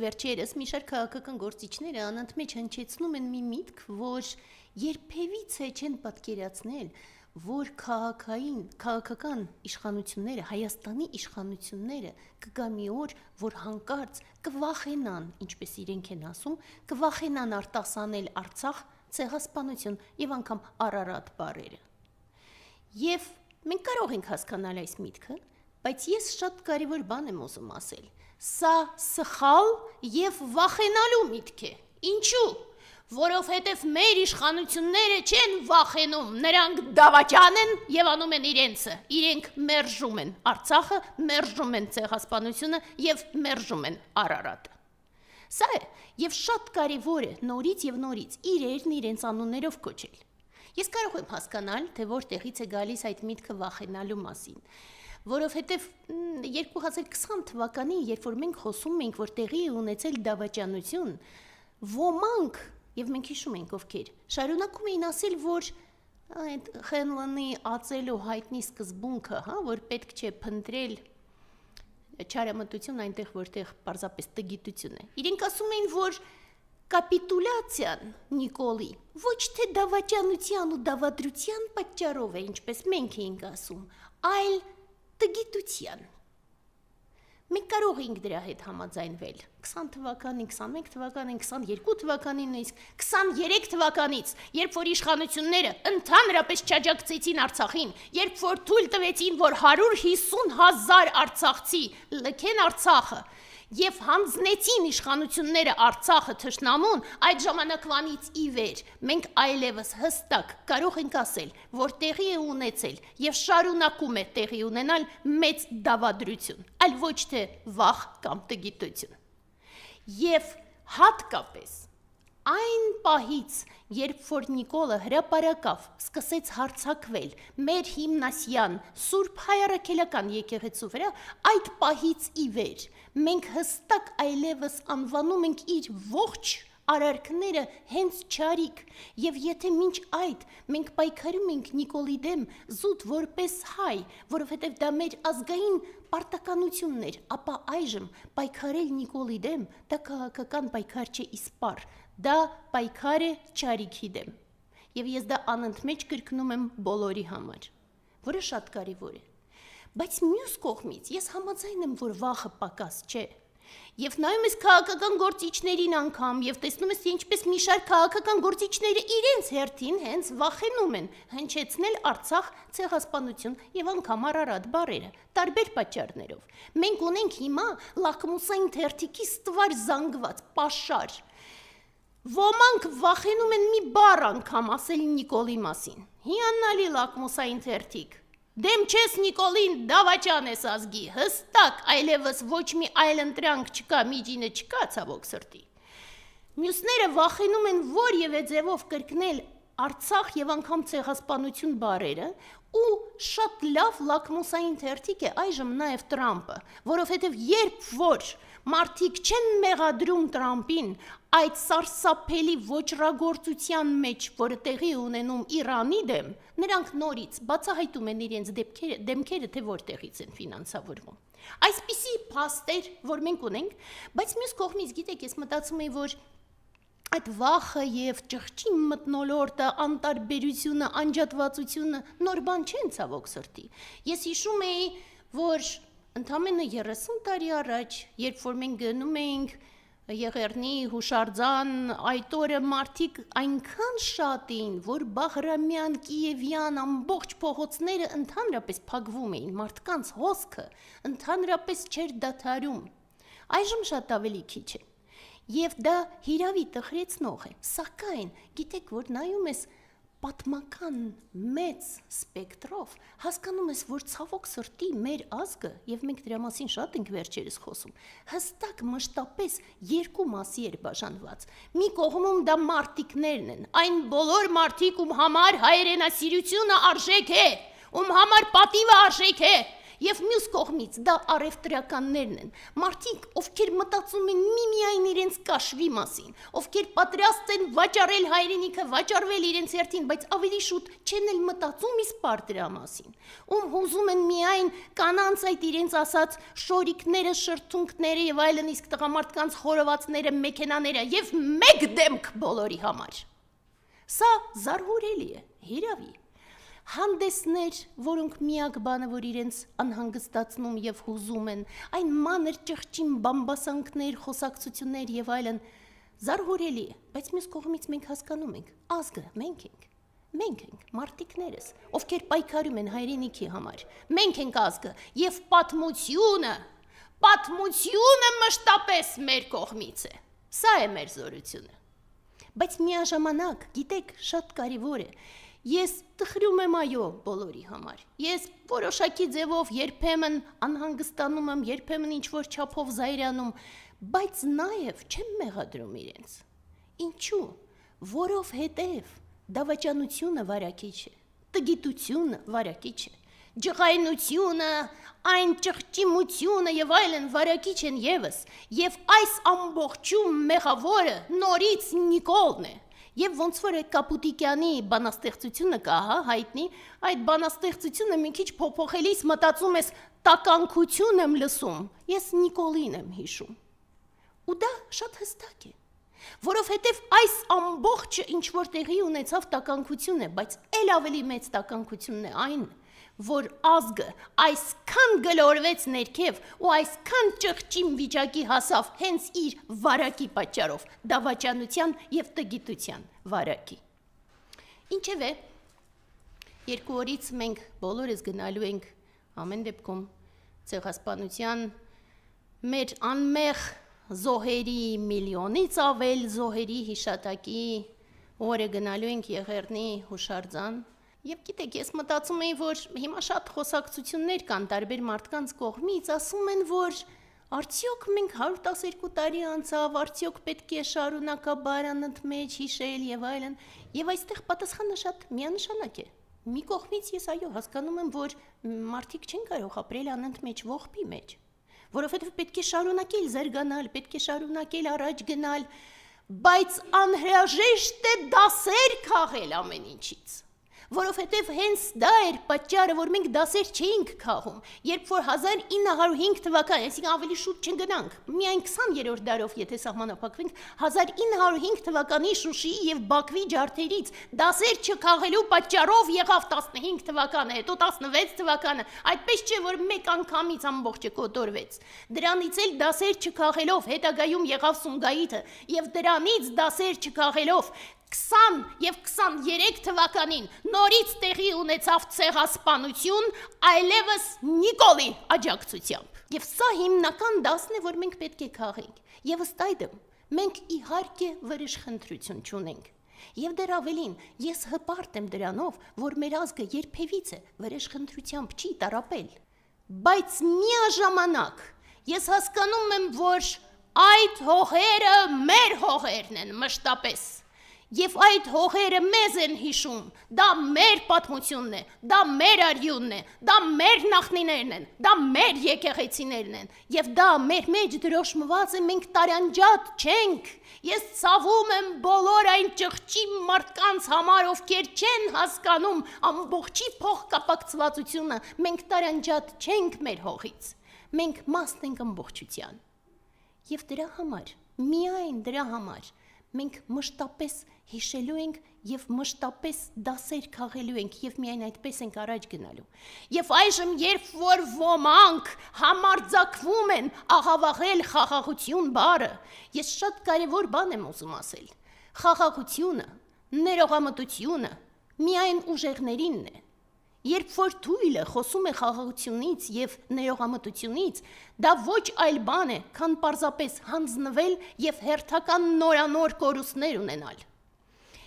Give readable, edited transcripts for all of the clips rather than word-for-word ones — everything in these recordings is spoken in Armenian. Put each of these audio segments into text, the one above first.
Վերջերս մի շարք քաղաքական գործիչները անընդմեջ հնչեցնում են մի միտք, որ երբևիցե չեն պատկերացնել, որ քաղաքական իշխանությունները, Հայաստանի իշխանությունները կգա մի օր, որ հանկարծ կվախենան, ինչպես իրենք են ասում, կվախենան արտասանել Արցախ, ցեղասպանություն եւ անգամ Արարատ բառերը։ Եվ մենք կարող ենք հասկանալ այս միտքը, բայց ես շատ կարևոր բան եմ ուզում ասել։ Սա սխալ եւ վախենալու միտք է։ Ինչու՞։ Որովհետեւ մեր իշխանությունները չեն վախենում, նրանք դավաճան են եւ անում են իրենցը։ Իրենք մերժում են Արցախը, մերժում են ցեղասպանությունը եւ մերժում են Արարատը։ Սա է եւ շատ կարեւոր է նորից եւ նորից իրերն իրենց անուններով կոչել։ Ես կարող եմ հասկանալ, թե որտեղից է գալիս այդ միտքը վախենալու մասին։ Որովհետև 2020 թվականին, երբ որ մենք խոսում ենք, որ տեղի է ունեցել դավաճանություն, ոմանք, եւ մենք հիշում ենք ովքեր, շարունակում էին ասել, որ այդ ԽՆԼ-ի ածելու հայտնի սկզբունքը, որ պետք չէ փնտրել չարամտություն այնտեղ, որտեղ պարզապես տգիտություն է։ Իրենք ասում էին, որ կապիտուլյացիան Նիկոլի ոչ թե դավաճանության ու դավադրության պատճառով է, ինչպես մենք էինք ասում, այլ տգիտության։ Մենք կարող ենք դրա հետ համաձայնվել 20 թվականին, 21 թվականին, 22 թվականին, նույնիսկ 23 թվականից, երբ որ իշխանությունները ընդհանրապես չաջակցեցին Արցախին, երբ որ թույլ տվեցին, որ 150,000 արցախցի լքեն Արցախը, եւ հանձնեցին իշխանությունները Արցախը թշնամուն, այդ ժամանակվանից ի վեր մենք այլևս հստակ կարող ենք ասել, որ տեղի է ունեցել եւ շարունակում է տեղի ունենալ մեծ դավադրություն, այլ ոչ թե վախ կամ տգիտություն։ Եվ հատկապես այն պահից, երբ որ Նիկոլը հրապարակավ սկսեց հարձակվել մեր հիմնասյան Սուրբ Հայ-առաքելական եկեղեցու վրա, այդ պահից ի վեր մենք հստակ այլևս անվանում ենք իր ողջ արարքները հենց չարիք, եւ եթե մինչ այդ մենք պայքարում ենք Նիկոլի դեմ զուտ որպես հայ, որովհետեւ դա մեր ազգային պարտականությունն էր, ապա այժմ պայքարել Նիկոլի դեմ դա քաղաքական պայքար չէ իսպառ, դա պայքար է չարիքի դեմ։ Եվ ես դա անընդմեջ կրկնում եմ բոլորի համար, որը շատ կարևոր է։ Բայց մյուս կողմից ես համաձայն եմ, որ վախը պակաս չէ։ Եվ նայում ես քաղաքական գործիչներին անգամ եւ տեսնում ես, թե ինչպես մի շարք քաղաքական գործիչները իրենց հերթին հենց վախենում են հնչեցնել Արցախ, ցեղասպանություն եւ անգամ Արարատ բառերը, տարբեր պատճառներով։ Մենք ունենք հիմա լակմուսային թերթիկի ստվար զանգված պաշար։ Ոմանք վախենում են մի բառ անգամ ասել Նիկոլի մասին։ Հիանալի լակմուսային թերթիկ։ Դեմ չես Նիկոլին, դավաճան ես ազգի, հստակ, այլևս ոչ մի այլ ընտրանք չկա, միջինը չկա, ցավոք սրտի։ Մյուսները վախենում են որևէ ձևով կրկնել Արցախ եւ անգամ ցեղասպանություն բառերը, ու շատ լավ լակմուսային թերթիկ է այժմ նաեւ Տրամպը, որովհետեւ երբ որ մարդիկ չեն մեղադրում Տրամպին այդ սարսափելի ոճրագործության մեջ, որը տեղի ունենում Իրանի դեմ, նրանք նորից բացահայտում են իրենց դեմքերը, թե որտեղից են ֆինանսավորվում։ Այսպիսի փաստեր, որ մենք ունենք, բայց մյուս կողմից, գիտեք, ես մտածում եմ, որ այդ վախը եւ ճղճի մթնոլորտը, անտարբերությունը, անջատվածությունը նոր բան չեն, ցավոք սրտի։ Ես հիշում էի, որ ընդամենը 30 տարի առաջ, երբ որ մենք գնում էինք Եղեռնի հուշարձան, այդ օրը մարդիկ այնքան շատ էին, որ Բաղրամյան, Կիևյան ամբողջ փողոցները ընդհանրապես փակվում էին, մարդկանց հոսքը ընդհանրապես չէր դադարում։ Այժմ շատ ավելի քիչ է։ Եվ դա հիրավի տխրեցնող է, սակայն գիտեք, որ նայում ես պատմական մեծ սպեկտրով, հասկանում ես, որ ցավոք սրտի մեր ազգը, եւ մենք դրա մասին շատ ենք վերջերս խոսում, հստակ մշտապես երկու մասի էր բաժանված։ Մի կողմում դա մարտիկներն են, այն բոլոր մարդիկ, ում համար հայրենասիրությունը արժեք է, ում համար պատիվը արժեք է, Եվ մյուս կողմից դա առևտրականներն են, մարդիկ, ովքեր մտածում են միմիայն իրենց կաշվի մասին, ովքեր պատրաստ են վաճառել հայրենիքը, վաճառվել իրենց հերթին, բայց ավելի շուտ չեն էլ մտածում իսպար դրա մասին, ում հուզում են միայն կանանց այդ իրենց ասած շորիկները, շրթունքները եւ այլն, իսկ տղամարդկանց խորովածները, մեքենաները եւ մեկ դեմք բոլորի համար։ Սա զարհուրելի է, հիրավի։ Հանդեսներ, որոնք միակ բանը, որ իրենց անհանգստացնում եւ հուզում են, այն մանր ճղճին բամբասանքներ, խոսակցություններ եւ այլն, զարհուրելի է, բայց մյուս կողմից մենք հասկանում ենք, ազգը մենք ենք, մարդիկներս, ովքեր պայքարում են հայրենիքի համար, մենք ենք ազգը եւ պատմությունը մշտապես մեր կողմից է, սա է մեր զորությունը, բայց միաժամանակ, գիտեք, շատ կարևոր է, ես տխրում եմ այո բոլորի համար, ես որոշակի ձևով երբեմն անհանգստանում եմ, երբեմն ինչ-որ չափով զայրանում, բայց նաև չեմ մեղադրում իրենց, ինչու, որովհետև դավաճանությունը վարակիչ է, տգիտությունը վարակիչ է, ջղայնությունը, այն ճղճիմությունը եւ այլն վարակիչ են եւս, եւ այս ամբողջում մեղավորը նորից Նիկոլն է, եւ ոնց որ է Կապուտիկյանի բանաստեղծությունը կա, հայտնի, այդ բանաստեղծությունը մի քիչ փոփոխելիս մտածում ես տականքություն եմ լսում, ես Նիկոլին եմ հիշում, ու դա շատ հստակ է, որովհետև այս ամբողջը ինչ որ տեղի ունեցավ տականքություն է, բայց էլ ավելի մեծ տականքությունն է այն, որ ազգը այսքան գլորվեց ներքև ու այսքան ճղճիմ վիճակի հասավ հենց իր վարակի պատճառով, դավաճանության և տգիտության վարակի։ Ինչևէ, 2 օրից մենք բոլորս գնալու ենք ամեն դեպքում ցեղասպանության մեր անմեղ զոհերի միլիոնից ավել զոհերի հիշատակի օրը գնալու ենք Եղեռնի հուշարձան եւ գիտեք ես մտածում եի որ հիմա շատ խոսակցություններ կան տարբեր մարդկանց կողմից ասում են որ արդյոք մենք 112 տարի անցավ արդյոք պետք է շարունակաբար անընդմեջ հիշել եւ այլն եւ այստեղ պատասխանը շատ միանշանակ է մի կողմից ես այո հասկանում եմ որ մարդիկ չեն կարող ապրել անընդմեջ ողբի մեջ որովհետև պետք է շարունակել զարգանալ, պետք է շարունակել առաջ գնալ, բայց անհրաժեշտ է դասեր քաղել ամեն ինչից, որովհետև հենց դա էր պատճառը, որ մենք դասեր չէինք քաղում, երբ որ 1905 թվական, այսինքն ավելի շուտ չգնանք, միայն 20-րդ դարով, եթե սահմանափակվենք, 1905 թվականի Շուշիի եւ Բաքվի ջարդերից դասեր չքաղելու պատճառով եղավ 15 թվականը, հետո 16 թվականը, այդպես չէ, որ մեկ անգամից ամբողջը կոտորվեց։ Դրանից էլ դասեր չքաղելով հետագայում եղավ Սումգայիթը եւ դրանից դասեր չքաղելով 20 եւ 23 թվականին նորից տեղի ունեցավ ցեղասպանություն այլևս Նիկոլի աջակցությամբ։ Եվ սա հիմնական դասն է, որ մենք պետք է քաղենք։ Եվ ըստ այդմ մենք իհարկե վրեժխնդրություն չունենք։ Եվ դեռ ավելին, ես հպարտ եմ դրանով, որ մեր ազգը երբևիցե վրեժխնդրությամբ չի տառապել։ Բայց միաժամանակ ես հասկանում եմ, որ այդ հողերը մեր հողերն են մշտապես։ Եվ այդ հողերը մեզ են հիշում, դա մեր պատմությունն է, դա մեր արյունն է, դա մեր նախնիներն են, դա մեր եկեղեցիներն են, եւ դա մեր մեջ դրոշմված է, մենք տարանջատ չենք, ես ցավում եմ բոլոր այն ճղճի մարդկանց համար, ովքեր չեն հասկանում ամբողջի փոխկապակցվածությունը, մենք տարանջատ չենք մեր հողից, մենք մասն ենք ամբողջության, եւ դրա համար, միայն դրա համար, մենք մշտապես հիշելու ենք եւ մշտապես դասեր քաղելու ենք եւ միայն այդպես ենք առաջ գնալու։ Եվ այժմ երբ որ ոմանք համարձակվում են աղավաղել խաղաղություն բառը, ես շատ կարևոր բան եմ ուզում ասել։ Խաղաղությունը, ներողամտությունը միայն ուժեղներինն է։ Երբ որ թույլը խոսում է խաղաղությունից եւ ներողամտությունից, դա ոչ այլ բան է, քան պարզապես հանձնվել եւ հերթական նորանոր կորուստներ ունենալ։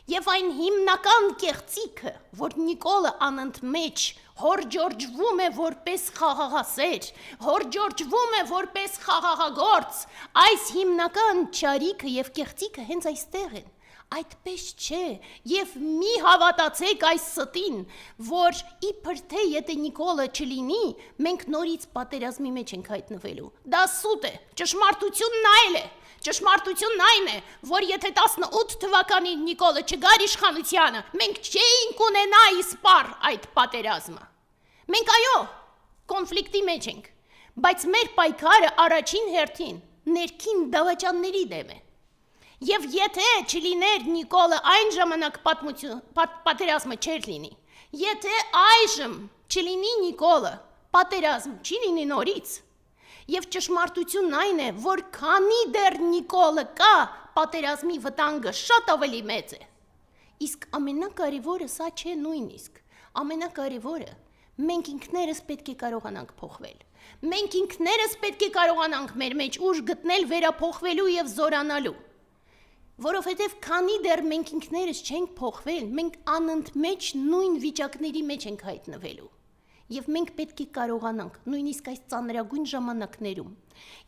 Եվ այն հիմնական կեղծիքը, որ Նիկոլը անընդմեջ հորջորջվում է որպես խաղաղասեր, հորջորջվում է որպես խաղաղագործ, այս հիմնական ճարիքը եւ կեղծիքը հենց այստեղ են։ Այդպես չէ, եւ մի հավատացեք այս ստին, որ իբր թե եթե Նիկոլը չլինի, մենք նորից պատերազմի մեջ ենք հայտնվելու։ Դա սուտ է, ճշմարտությունն այլ է։ Ճշմարտությունն այն է, որ եթե 18 թվականին Նիկոլը չգար իշխանությանը, մենք չէինք ունենա իսպար այդ պատերազմը։ Մենք այո, կոնֆլիկտի մեջ ենք, բայց մեր պայքարը առաջին հերթին ներքին դավաճանների դեմ է։ Եվ եթե չլիներ Նիկոլը այն ժամանակ պատերազմը չէր լինի, եթե այժմ չլինի Նիկոլը, պատերազմ չի լինի նորից, եւ ճշմարտությունն այն է, որ քանի դեռ Նիկոլը կա, պատերազմի վտանգը շատ ավելի մեծ է։ Իսկ ամենակարևորը սա չէ նույնիսկ, ամենակարևորը մենք ինքներս պետք է կարողանանք փոխվել։ Մենք ինքներս պետք է կարողանանք մեր մեջ ուժ գտնել վերափոխվելու եւ զորանալու։ Որովհետև քանի դեռ մենք ինքներս չենք փոխվել, մենք անընդմեջ նույն վիճակների մեջ ենք հայտնվելու։ Եվ մենք պետք է կարողանանք նույնիսկ այս ծանրագույն ժամանակներում,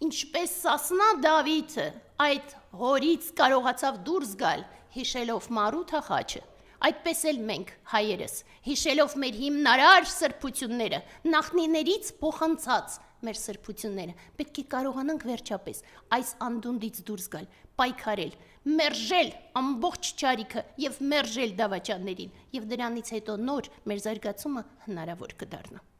ինչպես Սասնա Դավիթը այդ հորից կարողացավ դուրս գալ, հիշելով Մարութա խաչը, այդպես էլ մենք հայերս, հիշելով մեր հիմնարար սրբությունները, նախնիներից փոխանցած մեր սրբությունները, պետք է կարողանանք վերջապես այս անդունդից դուրս գալ, պայքարել, մերժել ամբողջ ճարիքը եւ մերժել դավաճաններին, եւ դրանից հետո նոր մեր զարգացումը հնարավոր կդառնա։